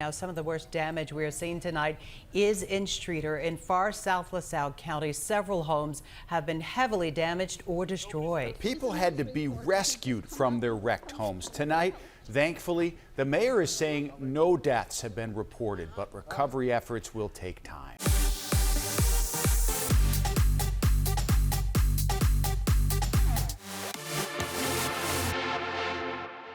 Now, some of the worst damage we are seeing tonight is in Streator in far south LaSalle County. Several homes have been heavily damaged or destroyed. People had to be rescued from their wrecked homes. Tonight, thankfully, the mayor is saying no deaths have been reported, but recovery efforts will take time.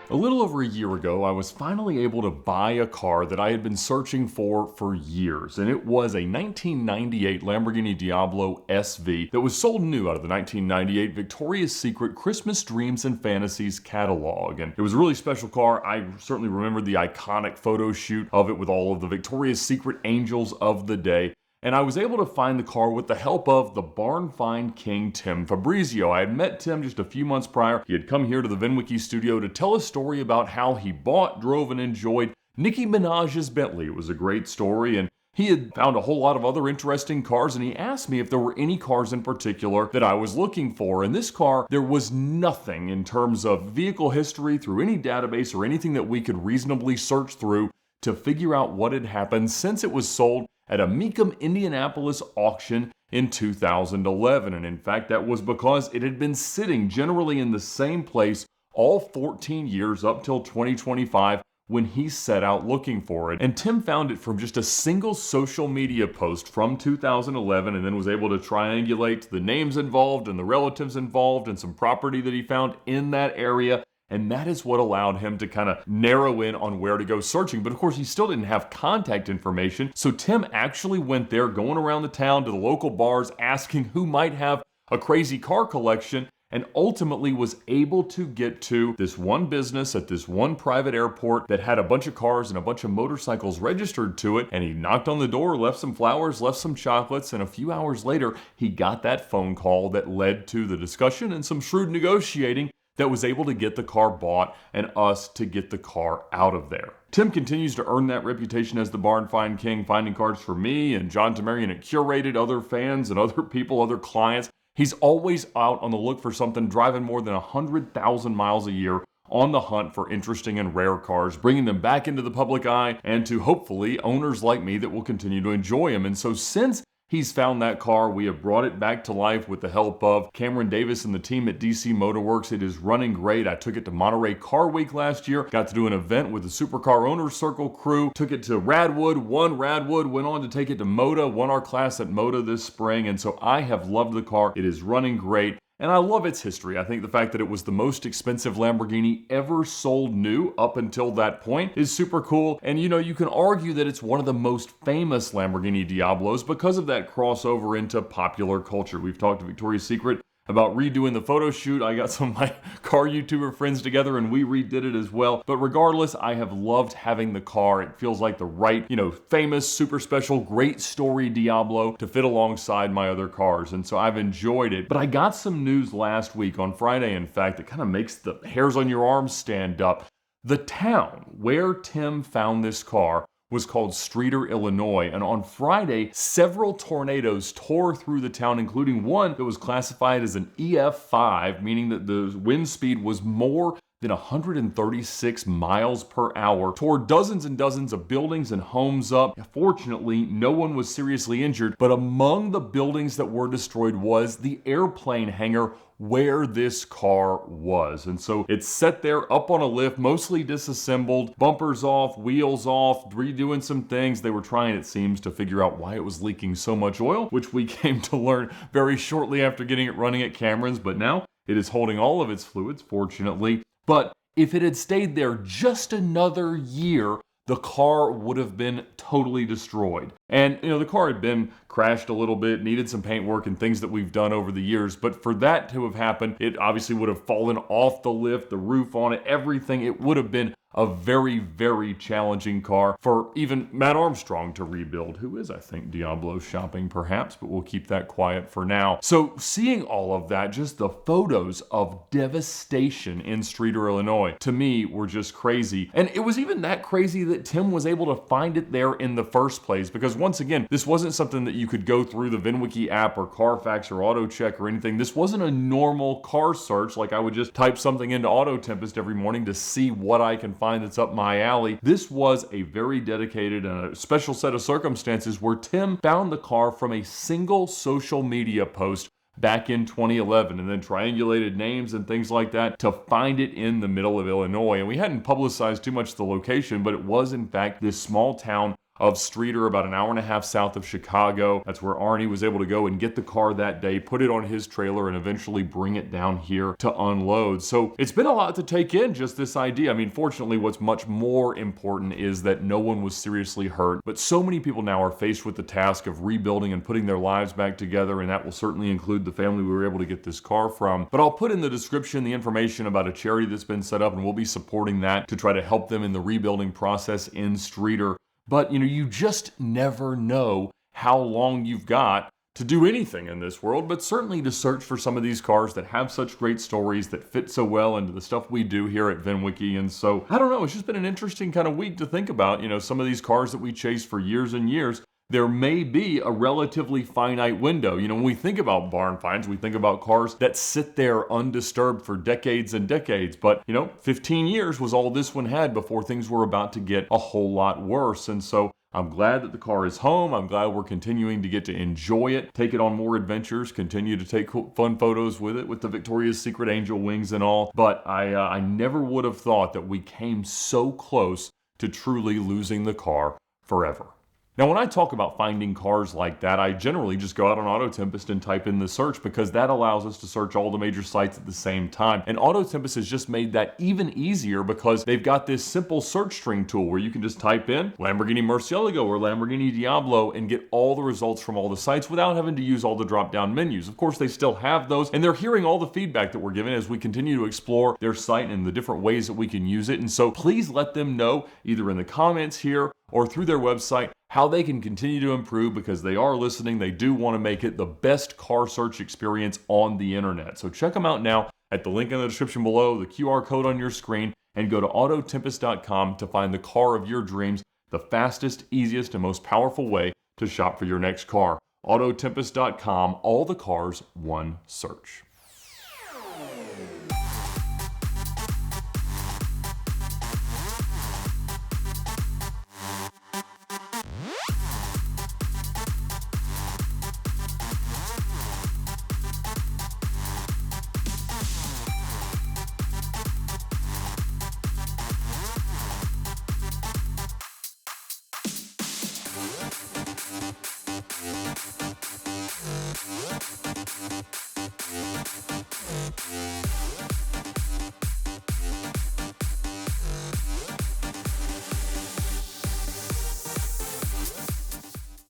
A little over a year ago, I was finally able to buy a car that I had been searching for years, and it was a 1998 Lamborghini Diablo SV that was sold new out of the 1998 Victoria's Secret Christmas Dreams and Fantasies catalog. And it was a really special car. I certainly remember the iconic photo shoot of it with all of the Victoria's Secret angels of the day. And I was able to find the car with the help of the barn find king, Tim Fabrizio. I had met Tim just a few months prior. He had come here to the VINwiki studio to tell a story about how he bought, drove, and enjoyed Nicki Minaj's Bentley. It was a great story, and he had found a whole lot of other interesting cars, and he asked me if there were any cars in particular that I was looking for. In this car, there was nothing in terms of vehicle history through any database or anything that we could reasonably search through to figure out what had happened since it was sold at a Mecum, Indianapolis auction in 2011. And in fact, that was because it had been sitting generally in the same place all 14 years up till 2025 when he set out looking for it. And Tim found it from just a single social media post from 2011 and then was able to triangulate the names involved and the relatives involved and some property that he found in that area. And that is what allowed him to kind of narrow in on where to go searching. But of course, he still didn't have contact information. So Tim actually went there, going around the town to the local bars, asking who might have a crazy car collection, and ultimately was able to get to this one business at this one private airport that had a bunch of cars and a bunch of motorcycles registered to it. And he knocked on the door, left some flowers, left some chocolates, and a few hours later, he got that phone call that led to the discussion and some shrewd negotiating that was able to get the car bought and us to get the car out of there. Tim continues to earn that reputation as the barn find king, finding cars for me and John Tamarian at Curated, other fans and other people, other clients. He's always out on the look for something, driving more than 100,000 miles a year on the hunt for interesting and rare cars, bringing them back into the public eye and to hopefully owners like me that will continue to enjoy them. And so since he's found that car, we have brought it back to life with the help of Cameron Davis and the team at DC Motorworks. It is running great. I took it to Monterey Car Week last year, got to do an event with the Supercar Owners Circle crew, took it to Radwood, won Radwood, went on to take it to MOTA, won our class at MOTA this spring, and so I have loved the car. It is running great. And I love its history. I think the fact that it was the most expensive Lamborghini ever sold new up until that point is super cool. And you know, you can argue that it's one of the most famous Lamborghini Diablos because of that crossover into popular culture. We've talked to Victoria's Secret about redoing the photo shoot. I got some of my car YouTuber friends together and we redid it as well. But regardless, I have loved having the car. It feels like the right, famous, super special, great story Diablo to fit alongside my other cars. And so I've enjoyed it. But I got some news last week on Friday, in fact, that kind of makes the hairs on your arms stand up. The town where Tim found this car was called Streator, Illinois, and on Friday, several tornadoes tore through the town, including one that was classified as an EF5, meaning that the wind speed was more than 136 miles per hour, tore dozens and dozens of buildings and homes up. Fortunately, no one was seriously injured, but among the buildings that were destroyed was the airplane hangar where this car was. And so it's set there up on a lift, mostly disassembled, bumpers off, wheels off, redoing some things. They were trying, it seems, to figure out why it was leaking so much oil, which we came to learn very shortly after getting it running at Cameron's, but now it is holding all of its fluids, fortunately. But if it had stayed there just another year, the car would have been totally destroyed. And, the car had been crashed a little bit, needed some paint work and things that we've done over the years. But for that to have happened, it obviously would have fallen off the lift, the roof on it, everything. It would have been a very, very challenging car for even Matt Armstrong to rebuild, who is, I think, Diablo shopping perhaps, but we'll keep that quiet for now. So seeing all of that, just the photos of devastation in Streator, Illinois, to me were just crazy. And it was even that crazy that Tim was able to find it there in the first place, because once again, this wasn't something that you could go through the VINwiki app or Carfax or AutoCheck or anything. This wasn't a normal car search, like I would just type something into Auto Tempest every morning to see what I can find that's up my alley. This was a very dedicated and a special set of circumstances where Tim found the car from a single social media post back in 2011 and then triangulated names and things like that to find it in the middle of Illinois. And we hadn't publicized too much the location, but it was in fact this small town of Streator, about an hour and a half south of Chicago. That's where Arnie was able to go and get the car that day, put it on his trailer, and eventually bring it down here to unload. So it's been a lot to take in, just this idea. I mean, fortunately, what's much more important is that no one was seriously hurt, but so many people now are faced with the task of rebuilding and putting their lives back together, and that will certainly include the family we were able to get this car from. But I'll put in the description the information about a charity that's been set up, and we'll be supporting that to try to help them in the rebuilding process in Streator. But, you just never know how long you've got to do anything in this world, but certainly to search for some of these cars that have such great stories that fit so well into the stuff we do here at VINwiki. And so, I don't know, it's just been an interesting kind of week to think about, some of these cars that we chased for years and years. There may be a relatively finite window. When we think about barn finds, we think about cars that sit there undisturbed for decades and decades. But, 15 years was all this one had before things were about to get a whole lot worse. And so I'm glad that the car is home. I'm glad we're continuing to get to enjoy it, take it on more adventures, continue to take fun photos with it, with the Victoria's Secret angel wings and all. But I never would have thought that we came so close to truly losing the car forever. Now, when I talk about finding cars like that, I generally just go out on Autotempest and type in the search because that allows us to search all the major sites at the same time. And Autotempest has just made that even easier because they've got this simple search string tool where you can just type in Lamborghini Murcielago or Lamborghini Diablo and get all the results from all the sites without having to use all the drop-down menus. Of course, they still have those, and they're hearing all the feedback that we're given as we continue to explore their site and the different ways that we can use it. And so please let them know either in the comments here or through their website how they can continue to improve, because they are listening. They do want to make it the best car search experience on the internet. So check them out now at the link in the description below, the QR code on your screen, and go to Autotempest.com to find the car of your dreams, the fastest, easiest, and most powerful way to shop for your next car. Autotempest.com, all the cars, one search.